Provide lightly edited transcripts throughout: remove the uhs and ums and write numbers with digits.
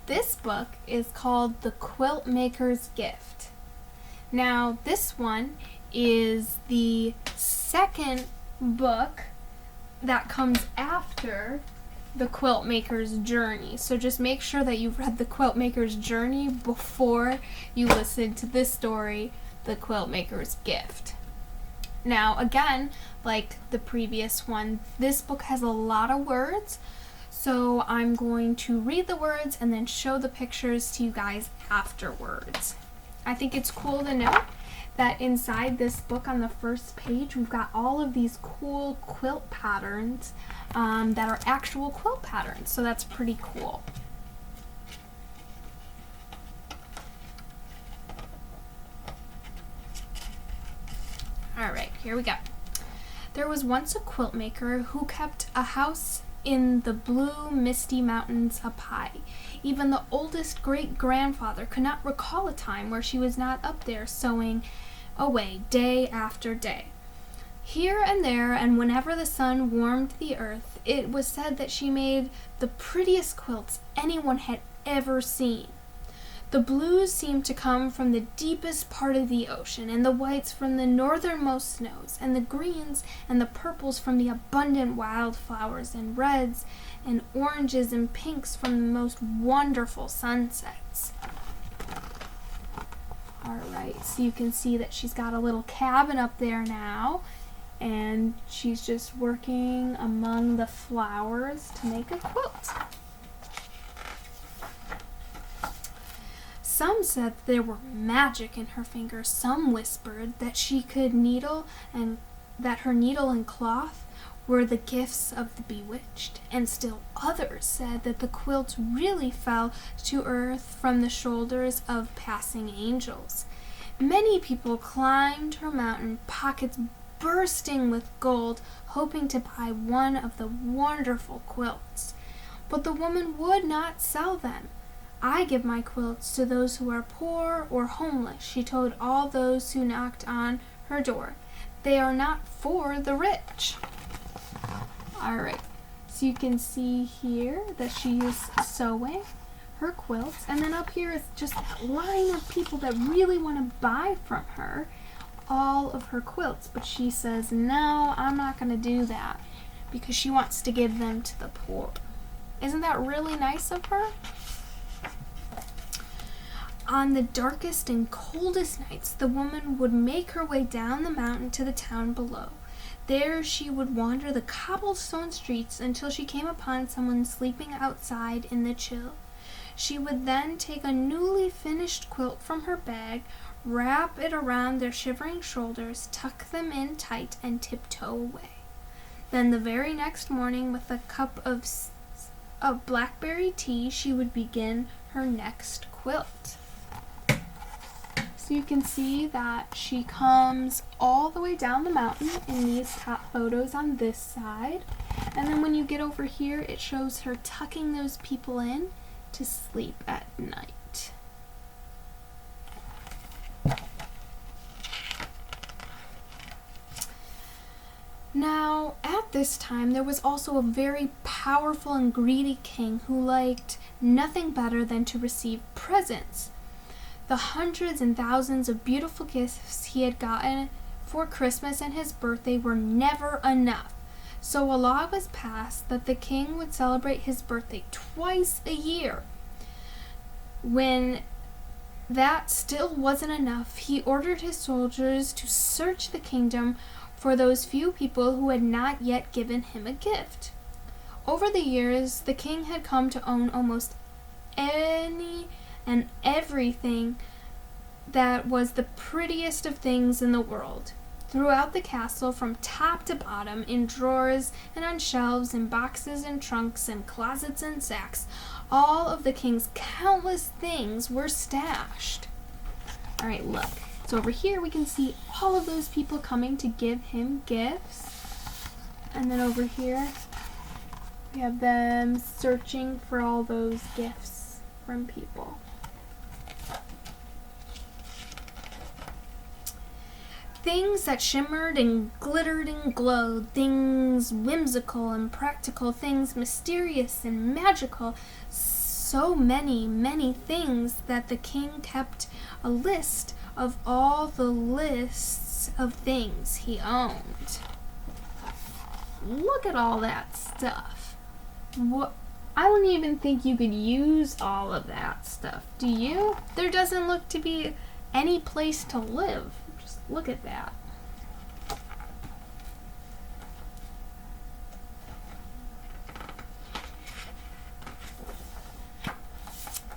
This book is called The Quilt Maker's Gift. Now, this one is the second book that comes after The Quilt Maker's Journey. So just make sure that you've read The Quilt Maker's Journey before you listen to this story, The Quilt Maker's Gift. Now, again, like the previous one, this book has a lot of words, so I'm going to read the words and then show the pictures to you guys afterwards. I think it's cool to note that inside this book on the first page, we've got all of these cool quilt patterns that are actual quilt patterns, so that's pretty cool. Alright, here we go. There was once a quilt maker who kept a house in the blue, misty mountains up high. Even the oldest great-grandfather could not recall a time where she was not up there sewing away day after day. Here and there, and whenever the sun warmed the earth, it was said that she made the prettiest quilts anyone had ever seen. The blues seemed to come from the deepest part of the ocean, and the whites from the northernmost snows, and the greens and the purples from the abundant wildflowers, and reds and oranges and pinks from the most wonderful sunsets. Alright, so you can see that she's got a little cabin up there now, and she's just working among the flowers to make a quilt. Some said there were magic in her fingers. Some whispered that she could needle and that her needle and cloth were the gifts of the bewitched. And still others said that the quilt really fell to earth from the shoulders of passing angels. Many people climbed her mountain, pockets bursting with gold, hoping to buy one of the wonderful quilts. But the woman would not sell them. I give my quilts to those who are poor or homeless, she told all those who knocked on her door. They are not for the rich. Alright, so you can see here that she is sewing her quilts, and then up here is just that line of people that really want to buy from her all of her quilts. But she says, no, I'm not going to do that, because she wants to give them to the poor. Isn't that really nice of her? On the darkest and coldest nights, the woman would make her way down the mountain to the town below. There she would wander the cobblestone streets until she came upon someone sleeping outside in the chill. She would then take a newly finished quilt from her bag, wrap it around their shivering shoulders, tuck them in tight, and tiptoe away. Then the very next morning, with a cup of blackberry tea, she would begin her next quilt. So you can see that she comes all the way down the mountain in these top photos on this side. And then when you get over here, it shows her tucking those people in to sleep at night. Now, at this time, there was also a very powerful and greedy king who liked nothing better than to receive presents. The hundreds and thousands of beautiful gifts he had gotten for Christmas and his birthday were never enough. So a law was passed that the king would celebrate his birthday twice a year. When that still wasn't enough, he ordered his soldiers to search the kingdom for those few people who had not yet given him a gift. Over the years, the king had come to own almost any and everything that was the prettiest of things in the world. Throughout the castle, from top to bottom, in drawers and on shelves, in boxes and trunks and closets and sacks, all of the king's countless things were stashed. Alright, look. So over here we can see all of those people coming to give him gifts. And then over here we have them searching for all those gifts from people. Things that shimmered and glittered and glowed, things whimsical and practical, things mysterious and magical, so many, many things that the king kept a list of all the lists of things he owned. Look at all that stuff. What? I don't even think you could use all of that stuff. Do you? There doesn't look to be any place to live. Just look at that.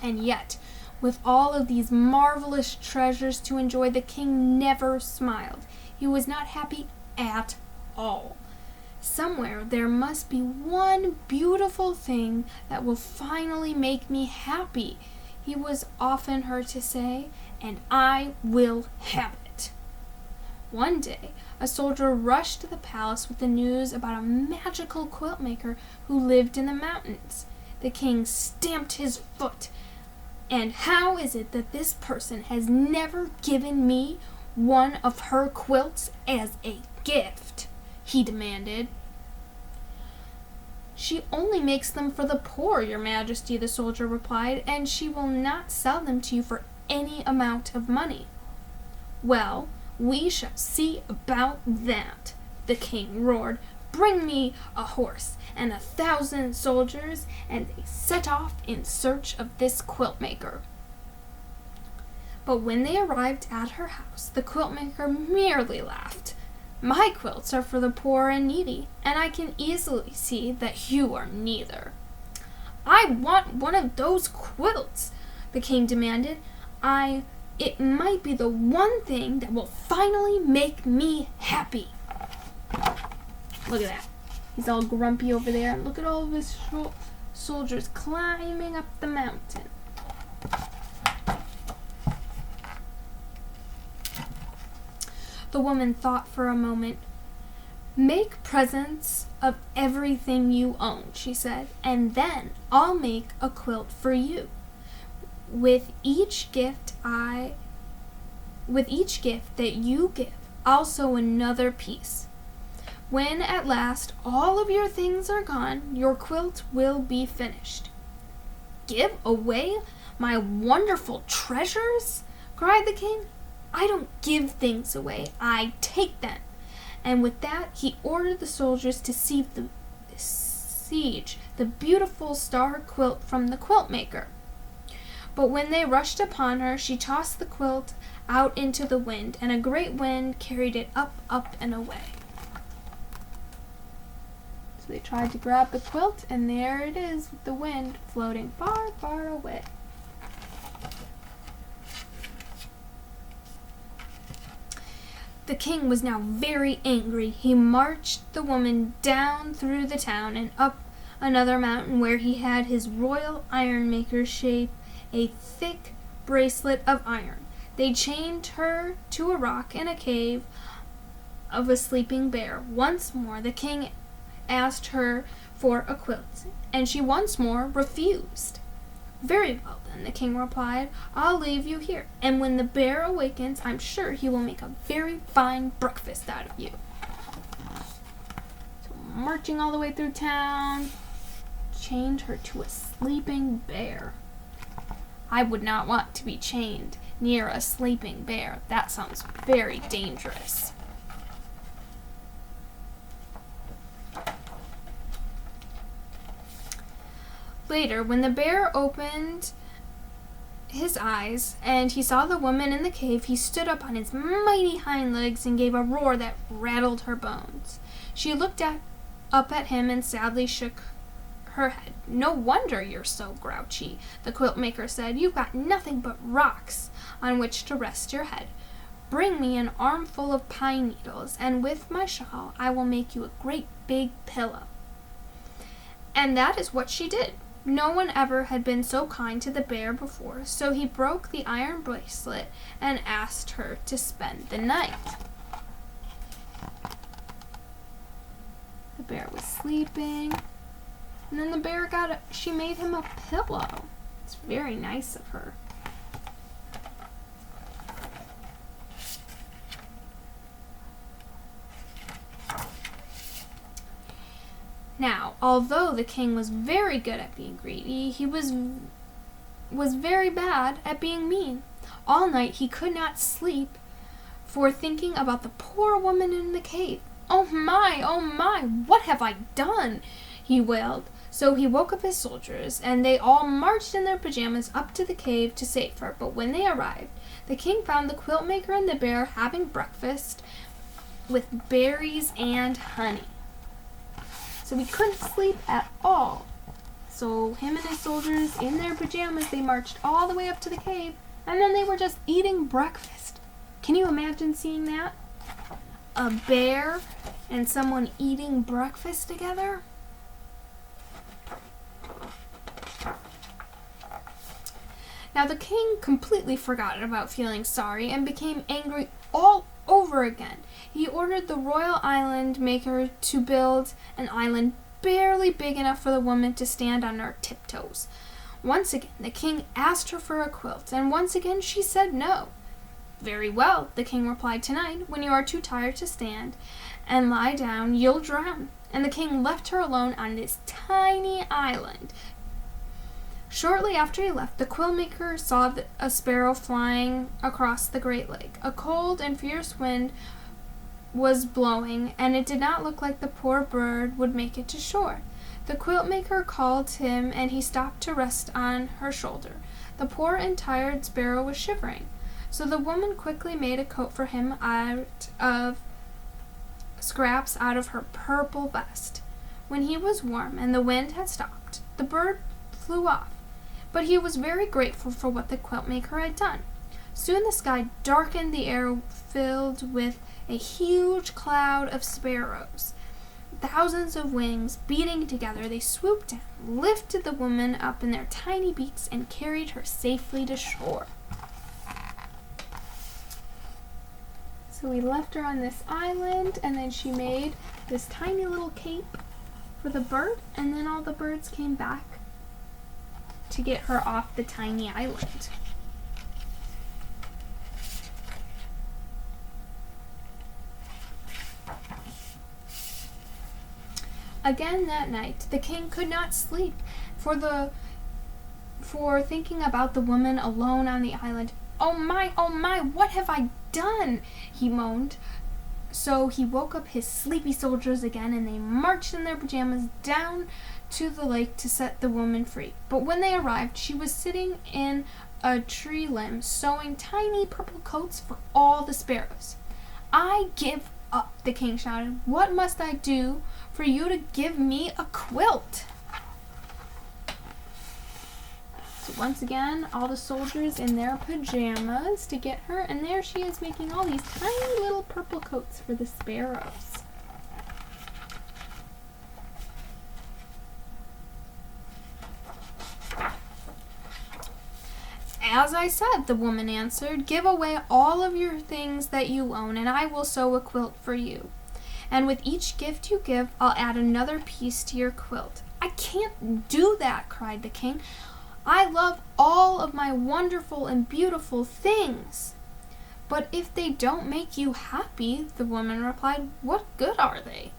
And yet, with all of these marvelous treasures to enjoy, the king never smiled. He was not happy at all. Somewhere there must be one beautiful thing that will finally make me happy, he was often heard to say, and I will have it. One day, a soldier rushed to the palace with the news about a magical quilt maker who lived in the mountains. The king stamped his foot. And how is it that this person has never given me one of her quilts as a gift? He demanded. She only makes them for the poor, your majesty, the soldier replied, and she will not sell them to you for any amount of money. Well, we shall see about that, the king roared. Bring me a horse and 1,000 soldiers, and they set off in search of this quilt maker. But when they arrived at her house, the quilt maker merely laughed. My quilts are for the poor and needy, and I can easily see that you are neither. I want one of those quilts, the king demanded. It might be the one thing that will finally make me happy. Look at that. He's all grumpy over there, and look at all of his soldiers climbing up the mountain. The woman thought for a moment. Make presents of everything you own, she said, and then I'll make a quilt for you. With each gift that you give, I'll sew another piece. When at last all of your things are gone, your quilt will be finished. Give away my wonderful treasures? Cried the king. I don't give things away, I take them. And with that he ordered the soldiers to siege the beautiful star quilt from the quilt maker. But when they rushed upon her, she tossed the quilt out into the wind, and a great wind carried it up, up, and away. So they tried to grab the quilt, and there it is with the wind floating far, far away. The king was now very angry. He marched the woman down through the town and up another mountain where he had his royal iron maker shape a thick bracelet of iron. They chained her to a rock in a cave of a sleeping bear. Once more the king asked her for a quilt, and she once more refused. Very well, then, the king replied, I'll leave you here, and when the bear awakens, I'm sure he will make a very fine breakfast out of you. So, marching all the way through town, chained her to a sleeping bear. I would not want to be chained near a sleeping bear. That sounds very dangerous. Later, when the bear opened his eyes and he saw the woman in the cave, he stood up on his mighty hind legs and gave a roar that rattled her bones. She looked up at him and sadly shook her head. No wonder you're so grouchy, the quilt maker said. You've got nothing but rocks on which to rest your head. Bring me an armful of pine needles, and with my shawl I will make you a great big pillow. And that is what she did. No one ever had been so kind to the bear before, so he broke the iron bracelet and asked her to spend the night. The bear was sleeping, and then the bear she made him a pillow. It's very nice of her. Now, although the king was very good at being greedy, he was was very bad at being mean. All night he could not sleep for thinking about the poor woman in the cave. Oh my, what have I done?" he wailed. So he woke up his soldiers, and they all marched in their pajamas up to the cave to save her. But when they arrived, the king found the quilt maker and the bear having breakfast with berries and honey. So he couldn't sleep at all. So him and his soldiers, in their pajamas, they marched all the way up to the cave, and then they were just eating breakfast. Can you imagine seeing that? A bear and someone eating breakfast together? Now the king completely forgot about feeling sorry and became angry all over again. He ordered the royal island maker to build an island barely big enough for the woman to stand on her tiptoes. Once again, the king asked her for a quilt, and once again she said no. "Very well," the king replied. "Tonight, when you are too tired to stand and lie down, you'll drown." And the king left her alone on this tiny island. Shortly after he left, the quilt maker saw a sparrow flying across the great lake. A cold and fierce wind was blowing, and it did not look like the poor bird would make it to shore. The quilt maker called him, and he stopped to rest on her shoulder. The poor and tired sparrow was shivering, so the woman quickly made a coat for him out of scraps out of her purple vest. When he was warm and the wind had stopped, the bird flew off, but he was very grateful for what the quilt maker had done. Soon the sky darkened, the air filled with a huge cloud of sparrows. Thousands of wings beating together, they swooped down, lifted the woman up in their tiny beaks, and carried her safely to shore. So we left her on this island, and then she made this tiny little cape for the bird, and then all the birds came back to get her off the tiny island. Again that night, the king could not sleep for thinking about the woman alone on the island. Oh my, what have I done?" he moaned. So he woke up his sleepy soldiers again, and they marched in their pajamas down to the lake to set the woman free. But when they arrived, she was sitting in a tree limb, sewing tiny purple coats for all the sparrows. "I give up," the king shouted. "What must I do for you to give me a quilt?" So once again, all the soldiers in their pajamas to get her, and there she is making all these tiny little purple coats for the sparrows. "As I said," the woman answered, "give away all of your things that you own, and I will sew a quilt for you. And with each gift you give, I'll add another piece to your quilt." "I can't do that," cried the king. "I love all of my wonderful and beautiful things." "But if they don't make you happy," the woman replied, "what good are they?"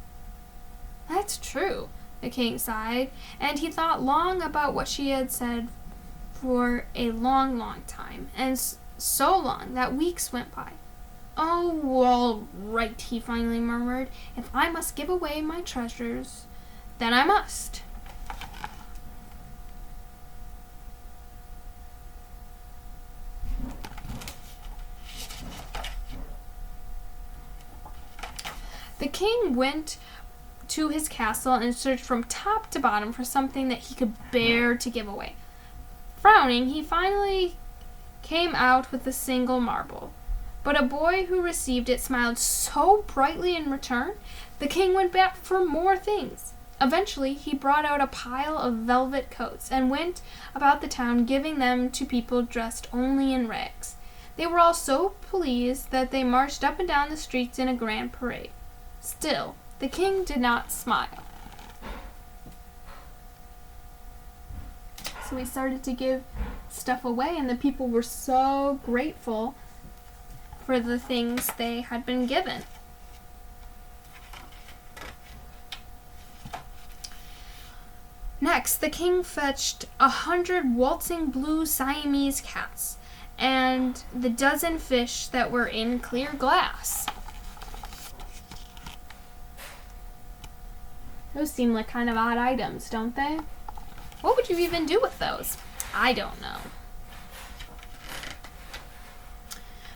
"That's true," the king sighed, and he thought long about what she had said for a long time, and so long that weeks went by. "Oh, all right," he finally murmured. "If I must give away my treasures, then I must." The king went to his castle and searched from top to bottom for something that he could bear to give away. Frowning, he finally came out with a single marble. But a boy who received it smiled so brightly in return, the king went back for more things. Eventually, he brought out a pile of velvet coats and went about the town giving them to people dressed only in rags. They were all so pleased that they marched up and down the streets in a grand parade. Still, the king did not smile. So he started to give stuff away, and the people were so grateful for the things they had been given. Next, the king fetched 100 waltzing blue Siamese cats and the dozen fish that were in clear glass. Those seem like kind of odd items, don't they? What would you even do with those? I don't know.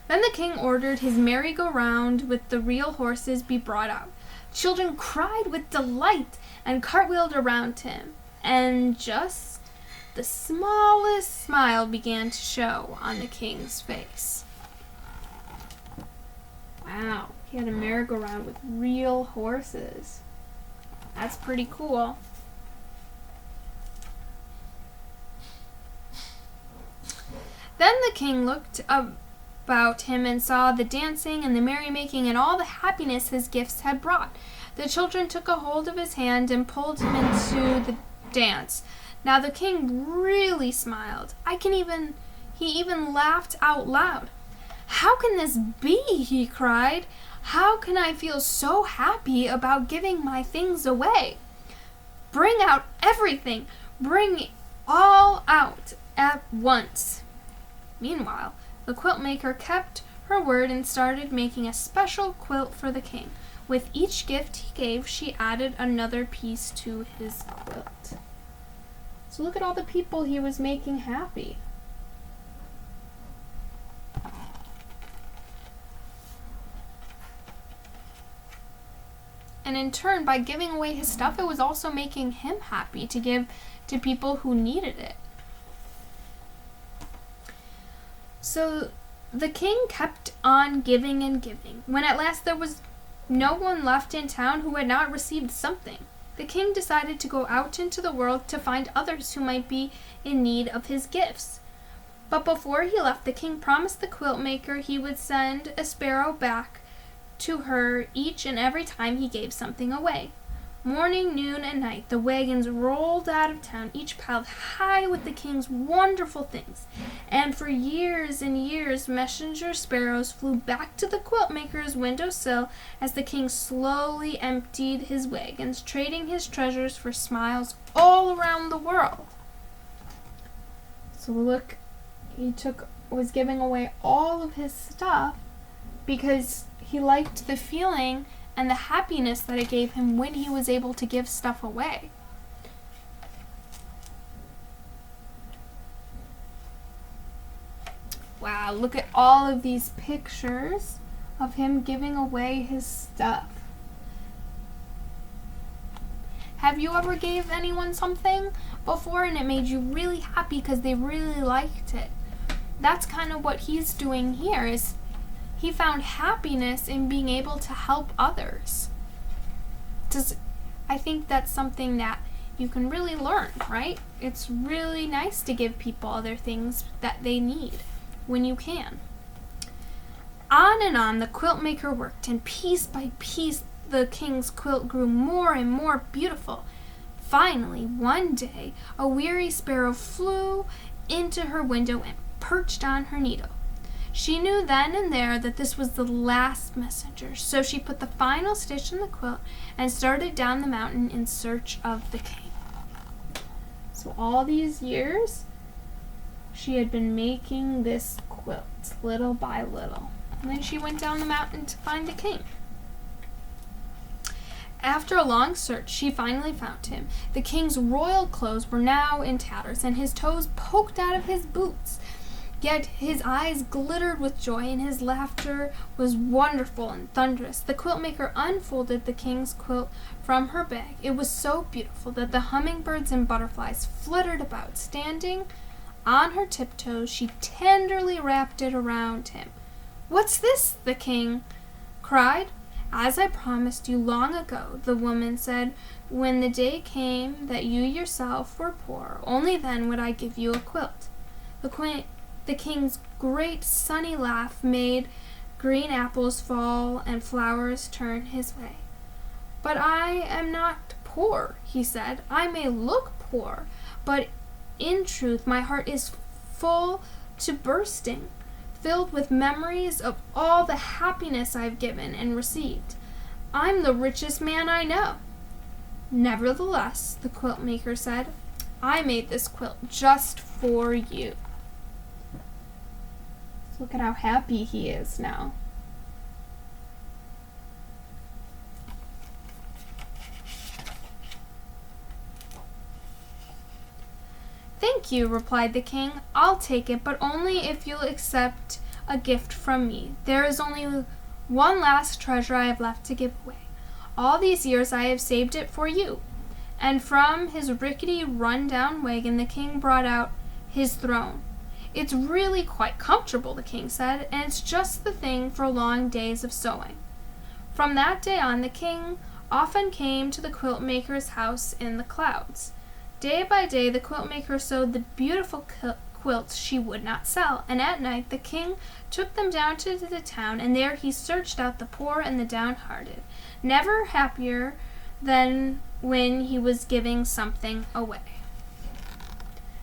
Then the king ordered his merry-go-round with the real horses be brought out. Children cried with delight and cartwheeled around him, and just the smallest smile began to show on the king's face. Wow, he had a merry-go-round with real horses. That's pretty cool. Then the king looked about him and saw the dancing and the merrymaking and all the happiness his gifts had brought. The children took a hold of his hand and pulled him into the dance. Now the king really smiled. He even laughed out loud. "How can this be?" he cried. "How can I feel so happy about giving my things away? Bring out everything. Bring it all out at once." Meanwhile, the quilt maker kept her word and started making a special quilt for the king. With each gift he gave, she added another piece to his quilt. So look at all the people he was making happy. And in turn, by giving away his stuff, it was also making him happy to give to people who needed it. So the king kept on giving and giving, when at last there was no one left in town who had not received something. The king decided to go out into the world to find others who might be in need of his gifts. But before he left, the king promised the quilt maker he would send a sparrow back to her each and every time he gave something away. Morning, noon, and night, the wagons rolled out of town, each piled high with the king's wonderful things. And for years and years, messenger sparrows flew back to the quilt maker's windowsill as the king slowly emptied his wagons, trading his treasures for smiles all around the world. So look, he was giving away all of his stuff because he liked the feeling and the happiness that it gave him when he was able to give stuff away. Wow, look at all of these pictures of him giving away his stuff. Have you ever gave anyone something before and it made you really happy because they really liked it? That's kind of what he's doing here, is he found happiness in being able to help others. I think that's something that you can really learn, right? It's really nice to give people other things that they need when you can. On and on the quilt maker worked, and piece by piece the king's quilt grew more and more beautiful. Finally, one day, a weary sparrow flew into her window and perched on her needle. She knew then and there that this was the last messenger, so she put the final stitch in the quilt and started down the mountain in search of the king. So all these years, she had been making this quilt little by little. And then she went down the mountain to find the king. After a long search, she finally found him. The king's royal clothes were now in tatters, and his toes poked out of his boots. Yet his eyes glittered with joy, and his laughter was wonderful and thunderous. The quilt maker unfolded the king's quilt from her bag. It was so beautiful that the hummingbirds and butterflies fluttered about. Standing on her tiptoes, she tenderly wrapped it around him. "What's this?" the king cried. "As I promised you long ago," the woman said, "when the day came that you yourself were poor, only then would I give you a quilt." The king's great sunny laugh made green apples fall and flowers turn his way. "But I am not poor," he said. "I may look poor, but in truth my heart is full to bursting, filled with memories of all the happiness I've given and received. I'm the richest man I know." "Nevertheless," the quilt maker said, I made this quilt just for you. Look at how happy he is now. Thank you, replied the king. I'll take it, but only if you'll accept a gift from me. There is only one last treasure I have left to give away. All these years I have saved it for you. And from his rickety, run-down wagon, the king brought out his throne. It's really quite comfortable, the king said, and it's just the thing for long days of sewing. From that day on, the king often came to the quilt maker's house in the clouds. Day by day, the quilt maker sewed the beautiful quilts she would not sell, and at night the king took them down to the town, and there he searched out the poor and the downhearted, never happier than when he was giving something away.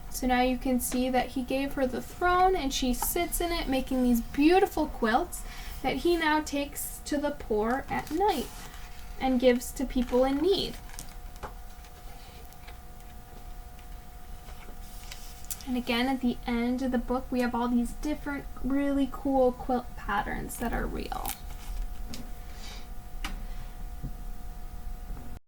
So now you can see that he gave her the throne, and she sits in it making these beautiful quilts that he now takes to the poor at night and gives to people in need. And again, at the end of the book, we have all these different really cool quilt patterns that are real.